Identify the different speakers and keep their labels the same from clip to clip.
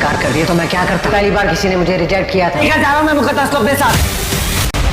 Speaker 1: इनकार कर दिया तो मैं क्या करता। पहली बार किसी ने मुझे रिजेक्ट किया था। जा रहा हूं मैं मुकद्दस को अपने साथ।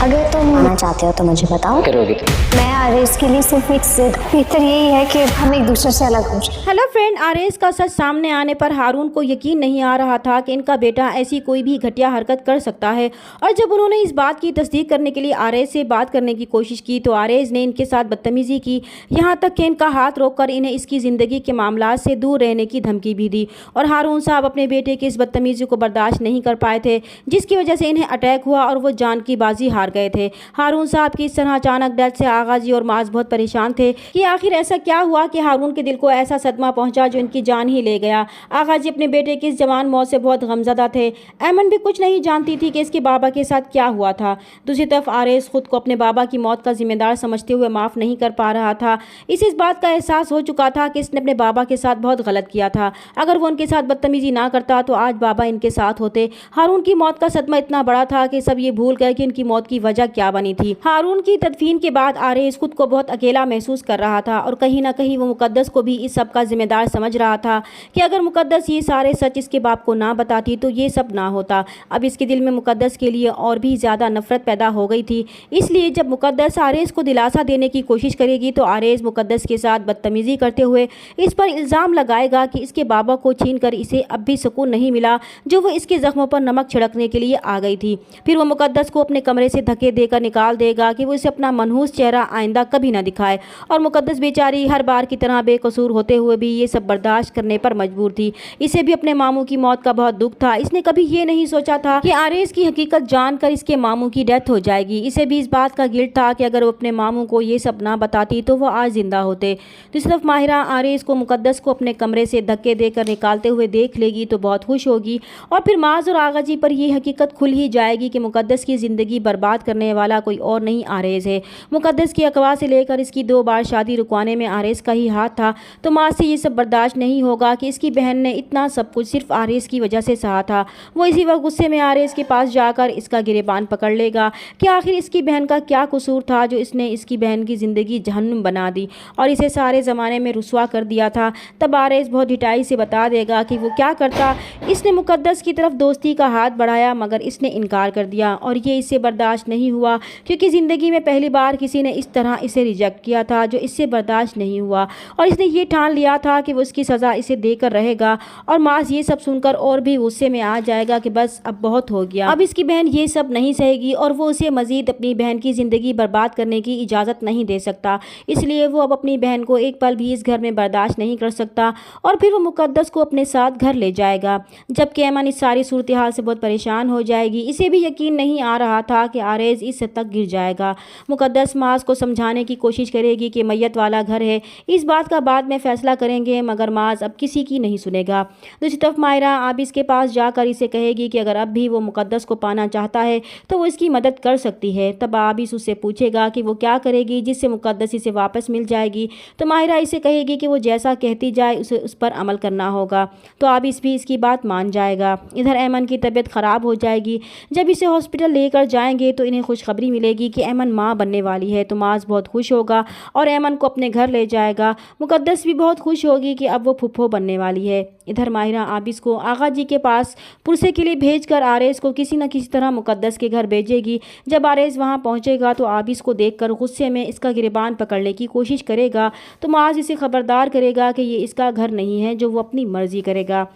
Speaker 2: अगर तुम आना चाहते हो तो मुझे बताओ।
Speaker 1: करोगे
Speaker 2: मैं आरएस के लिए सिर्फ एक जिद, बेहतर यही है कि हम एक दूसरे से अलग हो जाए।
Speaker 3: हेलो फ्रेंड, आरएस का सच सामने आने पर हारून को यकीन नहीं आ रहा था कि इनका बेटा ऐसी कोई भी घटिया हरकत कर सकता है। और जब उन्होंने इस बात की तस्दीक करने के लिए आरएस से बात करने की कोशिश की तो आरएस ने इनके साथ बदतमीजी की, यहाँ तक कि इनका हाथ रोककर इन्हें इसकी ज़िंदगी के मामलात से दूर रहने की धमकी भी दी। और हारून साहब अपने बेटे की इस बदतमीजी को बर्दाश्त नहीं कर पाए थे, जिसकी वजह से इन्हें अटैक हुआ और वो जान की बाजी हार गए थे। हारून साहब की इस तरह अचानक डेथ से आगा जी और माज बहुत परेशान थे कि आखिर ऐसा क्या हुआ कि हारून के दिल को ऐसा सदमा पहुंचा जो इनकी जान ही ले गया। आगा जी अपने बेटे की इस जवान मौत से बहुत गमज़दा थे। ऐमन भी कुछ नहीं जानती थी कि इसके बाबा के साथ क्या हुआ था। दूसरी तरफ आरएस खुद को अपने बाबा की मौत का जिम्मेदार समझते हुए माफ़ नहीं कर पा रहा था। इसे इस बात का एहसास हो चुका था कि इसने अपने बाबा के साथ बहुत गलत किया था। अगर वो उनके साथ बदतमीजी ना करता तो आज बाबा इनके साथ होते। हारून की मौत का सदमा इतना बड़ा था कि सब ये भूल गए कि इनकी मौत की वजह क्या बनी थी। हारून की तदफीन के बाद आरएस खुद को बहुत अकेला महसूस कर रहा था और कहीं ना कहीं वो मुकद्दस को भी इस सब का जिम्मेदार समझ रहा था कि अगर मुकद्दस ये सारे सच इसके बाप को ना बताती तो ये सब ना होता। अब इसके दिल में मुकद्दस के लिए और भी ज़्यादा नफरत पैदा हो गई थी। इसलिए जब मुकद्दस आरएस को दिलासा देने की कोशिश करेगी तो आरएस मुकद्दस के साथ बदतमीजी करते हुए इस पर इल्ज़ाम लगाएगा कि इसके बाबा को छीन कर इसे अब भी सुकून नहीं मिला जो वो इसके ज़ख्मों पर नमक छिड़कने के लिए आ गई थी। फिर वो मुकद्दस को अपने कमरे से धक्के देकर निकाल देगा कि वो इसे अपना मनहूस चेहरा आइंदा कभी ना दिखाए। और मुकद्दस बेचारी हर बार की तरह बेकसूर होते हुए भी ये सब बर्दाश्त करने पर मजबूर थी। इसे भी अपने मामू की मौत का बहुत दुख था। इसने कभी ये नहीं सोचा था कि आरएस की हकीकत जानकर इसके मामू की डेथ हो जाएगी। इसे भी इस बात का गिल्ट था कि अगर वो अपने मामू को ये सब ना बताती तो वो आज जिंदा होते। दूसरी तरफ माहिरा आरएस को मुकद्दस को अपने कमरे से धक्के देकर निकालते हुए देख लेगी तो बहुत खुश होगी और फिर माज और आगा जी पर यह हकीकत खुल ही जाएगी कि मुकद्दस की ज़िंदगी बर्बाद करने वाला कोई और नहीं आरएस है। मुकद्दस की अगवा से लेकर इसकी 2 बार शादी रुकवाने में आरएस का ही हाथ था। तो माँ से ये सब बर्दाश्त नहीं होगा कि इसकी बहन ने इतना सब कुछ सिर्फ आरएस की वजह से सहा था। वो इसी वक्त गुस्से में आरएस के पास जाकर इसका गिरेबान पकड़ लेगा कि आखिर इसकी बहन का क्या कसूर था जो इसने इसकी बहन की ज़िंदगी जहन्नुम बना दी और इसे सारे ज़माने में रुसवा कर दिया था। तब आरएस बहुत ढिठाई से बता देगा कि वो क्या करता। इसने मुकद्दस की तरफ दोस्ती का हाथ बढ़ाया मगर इसने इनकार कर दिया और ये इससे बर्दाश्त नहीं हुआ क्योंकि ज़िंदगी में पहली बार किसी ने इस तरह इसे रिजेक्ट किया था जो इससे बर्दाश्त नहीं हुआ और इसने ये ठान लिया था कि वो उसकी सज़ा इसे देकर रहेगा। और मास ये सब सुनकर और भी गुस्से में आ जाएगा कि बस अब बहुत हो गया, अब इसकी बहन ये सब नहीं सहेगी और वो उसे मज़ीद अपनी बहन की ज़िंदगी बर्बाद करने की इजाज़त नहीं दे सकता। इसलिए वो अब अपनी बहन को एक पल भी इस घर में बर्दाश्त नहीं कर सकता और फिर वो मुकद्दस को अपने साथ घर ले जाएगा। जबकि ऐमन इस सारी सूरत हाल से बहुत परेशान हो जाएगी। इसे भी यकीन नहीं आ रहा था कि आरएस इस हद तक गिर जाएगा। मुकद्दस माज को समझाने की कोशिश करेगी कि मैयत वाला घर है, इस बात का बाद में फैसला करेंगे, मगर माज अब किसी की नहीं सुनेगा। दूसरी तरफ माहिरा आबिस के पास जाकर इसे कहेगी कि अगर अब भी वो मुकद्दस को पाना चाहता है तो वो इसकी मदद कर सकती है। तब आबिस उससे पूछेगा कि वो क्या करेगी जिससे मुकद्दस इसे वापस मिल जाएगी। तो माहिरा इसे कहेगी कि वो जैसा कहती जाए उसे उस पर अमल करना होगा। तो आबिस भी इसकी बात मान जाएगा। इधर ऐमन की तबीयत ख़राब हो जाएगी। जब इसे हॉस्पिटल लेकर जाएंगे तो इन्हें खुशखबरी मिलेगी कि ऐमन माँ बनने वाली है। तो माज बहुत खुश होगा और ऐमन को अपने घर ले जाएगा। मुकद्दस भी बहुत खुश होगी कि अब वो फुफ्फो बनने वाली है। इधर माहिरा आबिस को आगा जी के पास पुरसे के लिए भेजकर आरएस को किसी न किसी तरह मुकद्दस के घर भेजेगी। जब आरएस वहां पहुंचेगा तो आबिस को देखकर गुस्से में इसका गिरबान पकड़ने की कोशिश करेगा। तो माज इसे खबरदार करेगा कि ये इसका घर नहीं है जो वो अपनी मर्जी करेगा।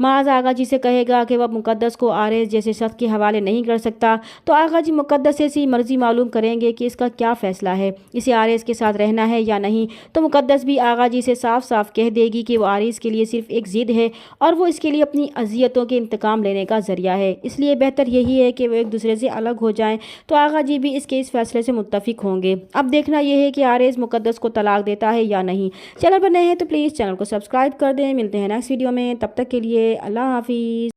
Speaker 3: माज आगा जी से कहेगा कि वह मुकद्दस को आरएस जैसे शख्स के हवाले नहीं कर सकता। तो आगा जी मुकद्दस से सी मर्जी मालूम करेंगे कि इसका क्या फ़ैसला है, इसे आरएस के साथ रहना है या नहीं। तो मुकद्दस भी आगा जी से साफ साफ कह देगी कि वो आरएस के लिए सिर्फ एक ज़िद है और वो इसके लिए अपनी अजियतों के इंतकाम लेने का ज़रिया है। इसलिए बेहतर यही है कि वो एक दूसरे से अलग हो जाएं। तो आगा जी भी इसके इस फैसले से मुत्तफिक होंगे। अब देखना यह है कि आरएस मुकद्दस को तलाक देता है या नहीं। चैनल पर नए हैं तो प्लीज़ चैनल को सब्सक्राइब कर दें। मिलते हैं नेक्स्ट वीडियो में, तब तक के लिए अल्लाह हाफिज़।